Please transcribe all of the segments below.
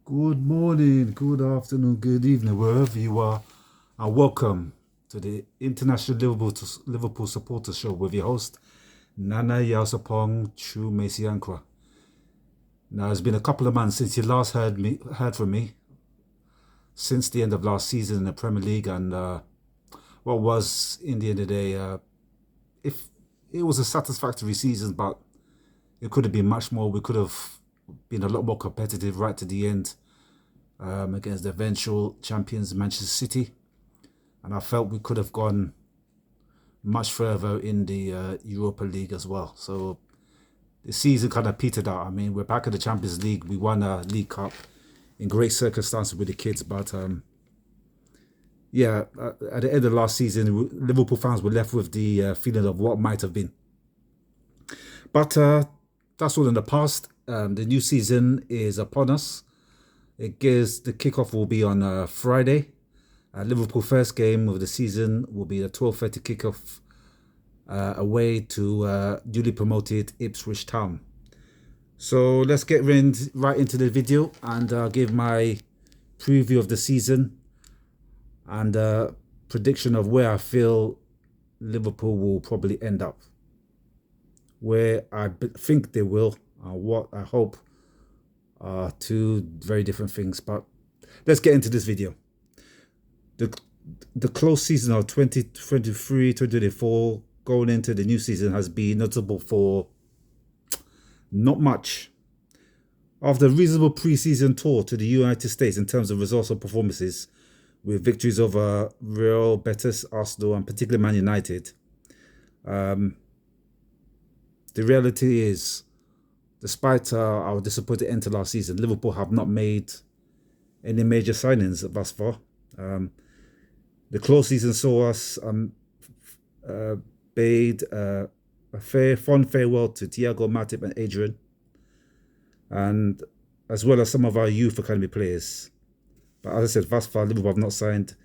Good morning, good afternoon, good evening, wherever you are, and welcome to the International Liverpool Supporters Show with your host, Nana Yausapong Chu Mesiankwa. Now, it's been a couple of months since you last heard from me, since the end of last season in the Premier League, and what was, in the end of the day, if it was a satisfactory season, but it could have been much more. We could have been a lot more competitive right to the end against the eventual champions Manchester City, and I felt we could have gone much further in the Europa League as well. So the season kind of petered out. I mean, we're back in the Champions League. We won a League Cup in great circumstances with the kids, but yeah, at the end of last season, Liverpool fans were left with the feeling of what might have been. But that's all in the past. The new season is upon us. It gives the kickoff will be on Friday. Liverpool first game of the season will be the 12:30 kickoff away to newly promoted Ipswich Town. So let's get right into the video and give my preview of the season and prediction of where I feel Liverpool will probably end up. Where I think they will, what I hope are two very different things. But let's get into this video. The close season of 2023-2024 going into the new season has been notable for not much. After a reasonable pre-season tour to the United States in terms of results or performances, with victories over Real Betis, Arsenal, and particularly Man United, the reality is, despite our disappointing end to last season, Liverpool have not made any major signings thus far. The close season saw us bade a fond farewell to Thiago, Matip, and Adrian, and as well as some of our youth academy players. But as I said, thus far, Liverpool have not signed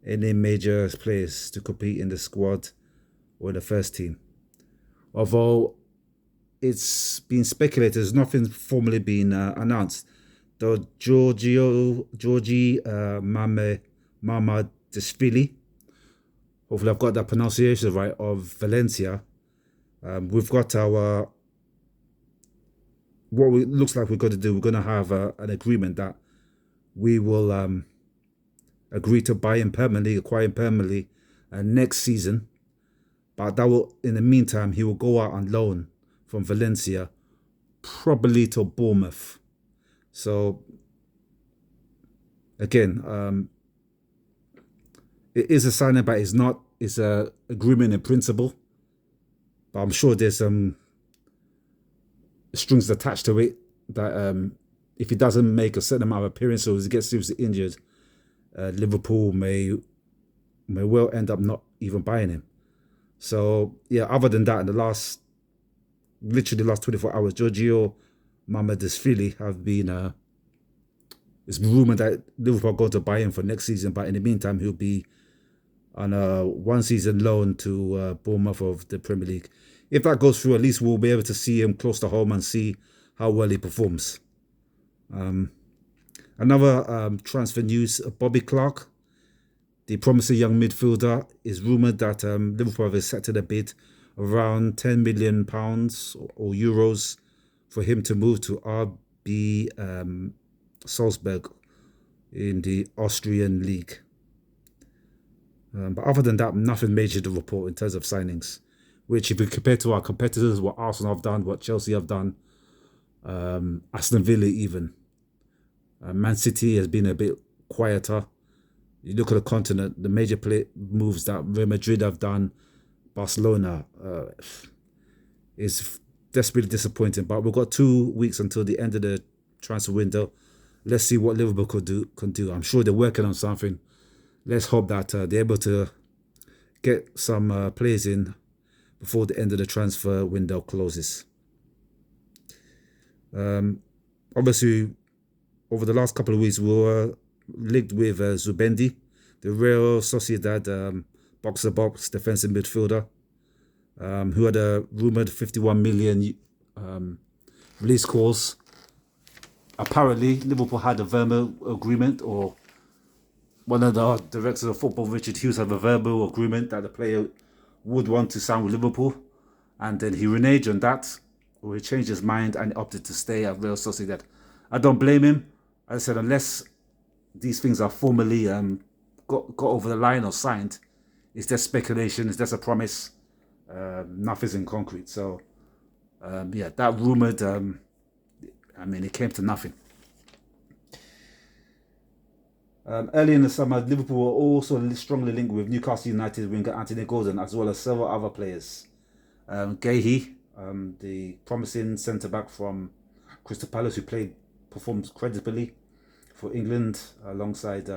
any major players to compete in the squad or in the first team. Although it's been speculated, there's nothing formally been announced. Though Georgie Mama Deshvili, hopefully I've got that pronunciation right, of Valencia. We've got our, what it looks like we're going to do, we're going to have an agreement that we will agree to buy him permanently, acquire him permanently next season. But that will, in the meantime, he will go out on loan from Valencia, probably to Bournemouth. So, again, it is a signing, but it's a agreement in principle. But I'm sure there's some strings attached to it that if he doesn't make a certain amount of appearances or he gets seriously injured, Liverpool may well end up not even buying him. So yeah, other than that, in the last 24 hours, Giorgio Mamadashvili have been it's rumored that Liverpool are going to buy him for next season, but in the meantime he'll be on a one-season loan to Bournemouth of the Premier League. If that goes through, at least we'll be able to see him close to home and see how well he performs. Another transfer news, Bobby Clark, the promising young midfielder, is rumoured that Liverpool have accepted a bid around £10 million or euros for him to move to RB Salzburg in the Austrian league. But other than that, nothing major to report in terms of signings, which if you compare to our competitors, what Arsenal have done, what Chelsea have done, Aston Villa even. Man City has been a bit quieter. You look at the continent, the major moves that Real Madrid have done, Barcelona, is desperately disappointing. But we've got 2 weeks until the end of the transfer window. Let's see what Liverpool can do. I'm sure they're working on something. Let's hope that they're able to get some players in before the end of the transfer window closes. Obviously, over the last couple of weeks, we were linked with Zubendi, the Real Sociedad box-to-box defensive midfielder, who had a rumoured 51 million release clause apparently Liverpool had a verbal agreement, or one of the directors of football, Richard Hughes, had a verbal agreement that the player would want to sign with Liverpool, and then he reneged on that, or he changed his mind and opted to stay at Real Sociedad. I don't blame him. As I said, unless these things are formally got over the line or signed, it's just speculation, it's just a promise. Nothing's in concrete. So, yeah, that rumoured, it came to nothing. Early in the summer, Liverpool were also strongly linked with Newcastle United winger Anthony Gordon, as well as several other players. Gahey, the promising centre-back from Crystal Palace, who performed creditably for England alongside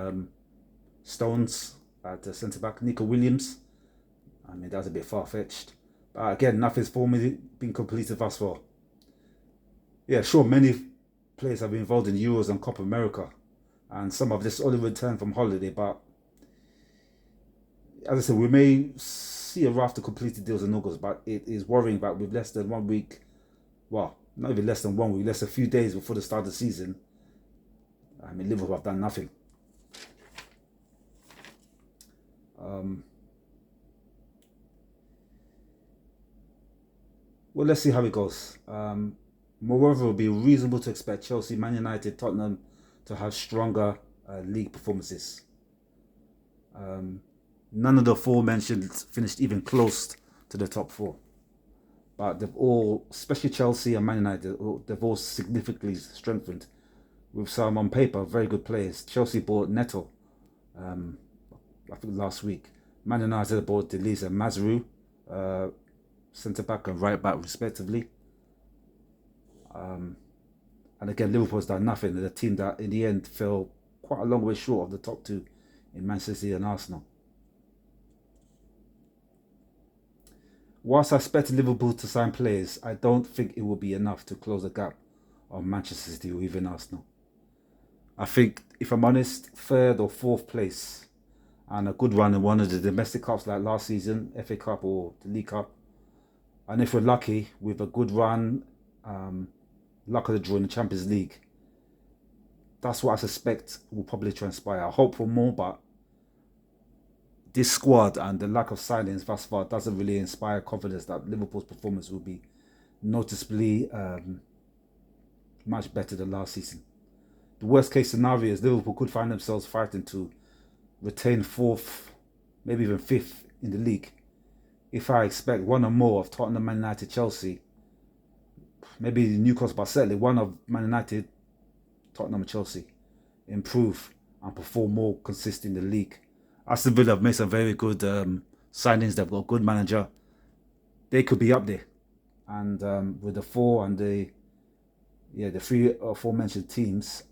Stones at the centre-back. Nico Williams, that was a bit far-fetched. But again, nothing's formally been completed thus far. Yeah, sure, many players have been involved in Euros and Copa America, and some have just only returned from holiday, but as I said, we may see a raft of completed deals in August, but it is worrying that with less than 1 week, well, not even less than 1 week, less a few days before the start of the season, Liverpool have done nothing. Well, let's see how it goes. Moreover, it will be reasonable to expect Chelsea, Man United, Tottenham to have stronger league performances. None of the aforementioned finished even close to the top four. But they've all, especially Chelsea and Man United, they've all significantly strengthened with some, on paper, very good players. Chelsea bought Neto, I think last week. Man United bought Delise and Mazrou, centre-back and right-back respectively. And again, Liverpool's done nothing. They're the team that in the end fell quite a long way short of the top two in Manchester City and Arsenal. Whilst I expect Liverpool to sign players, I don't think it will be enough to close the gap on Manchester City or even Arsenal. I think, if I'm honest, 3rd or 4th place and a good run in one of the domestic cups like last season, FA Cup or the League Cup, and if we're lucky with a good run, luck of the draw in the Champions League, that's what I suspect will probably transpire. I hope for more, but this squad and the lack of signings thus far doesn't really inspire confidence that Liverpool's performance will be noticeably much better than last season. The worst case scenario is Liverpool could find themselves fighting to retain 4th, maybe even 5th in the league. If I expect one or more of Tottenham, Man United, Chelsea, maybe Newcastle, but certainly one of Man United, Tottenham and Chelsea improve and perform more consistent in the league. Aston Villa have made some very good signings. They've got a good manager. They could be up there. And with the 4 and the 3 aforementioned teams,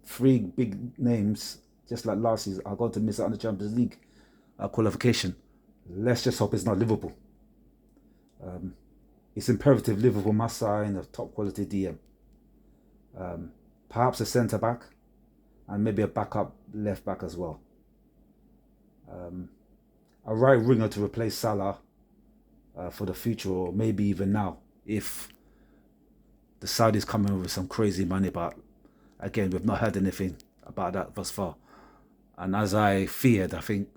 3 big names, just like last season, are going to miss out on the Champions League qualification. Let's just hope it's not Liverpool. It's imperative Liverpool must sign a top quality DM. Perhaps a centre back and maybe a backup left back as well. A right winger to replace Salah for the future, or maybe even now, if the Saudis come in with some crazy money. But again, we've not heard anything about that thus far. And as I feared, I think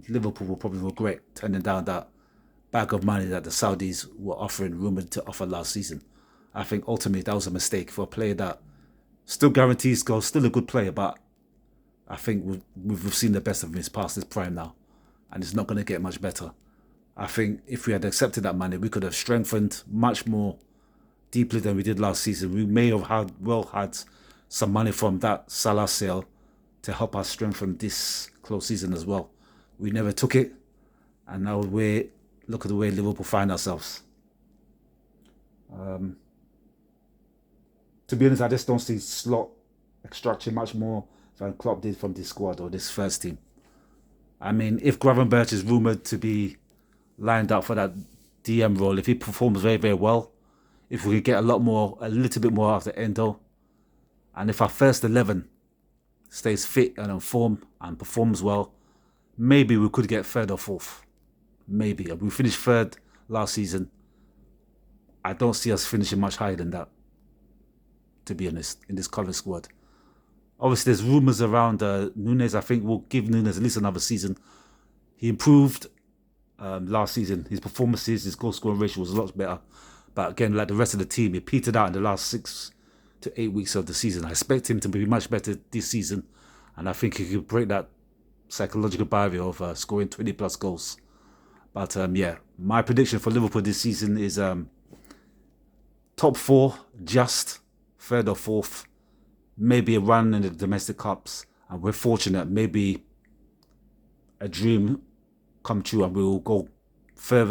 Liverpool will probably regret turning down that bag of money that the Saudis were rumoured to offer last season. I think ultimately that was a mistake for a player that still guarantees goals, still a good player, but I think we've seen the best of him. He's past his prime now, and it's not going to get much better. I think if we had accepted that money, we could have strengthened much more deeply than we did last season. We may have had some money from that Salah sale to help us strengthen this close season as well. We never took it, and now look at the way Liverpool find ourselves. To be honest, I just don't see slot extraction much more than Klopp did from this squad or this first team. If Gravenberch is rumoured to be lined up for that DM role, if he performs very, very well, if we could get a little bit more after Endo, and if our first 11 stays fit and on form and performs well, maybe we could get 3rd or 4th. Maybe. We finished 3rd last season. I don't see us finishing much higher than that. to be honest, in this current squad. Obviously, there's rumours around Nunes. I think we'll give Nunes at least another season. He improved last season. His performances, his goal scoring ratio was a lot better. But again, like the rest of the team, he petered out in the last 6 to 8 weeks of the season. I expect him to be much better this season. And I think he could break that psychological barrier of scoring 20 plus goals. But yeah, my prediction for Liverpool this season is top 4, just 3rd or 4th. Maybe a run in the domestic cups. And we're fortunate, maybe a dream come true and we'll go further.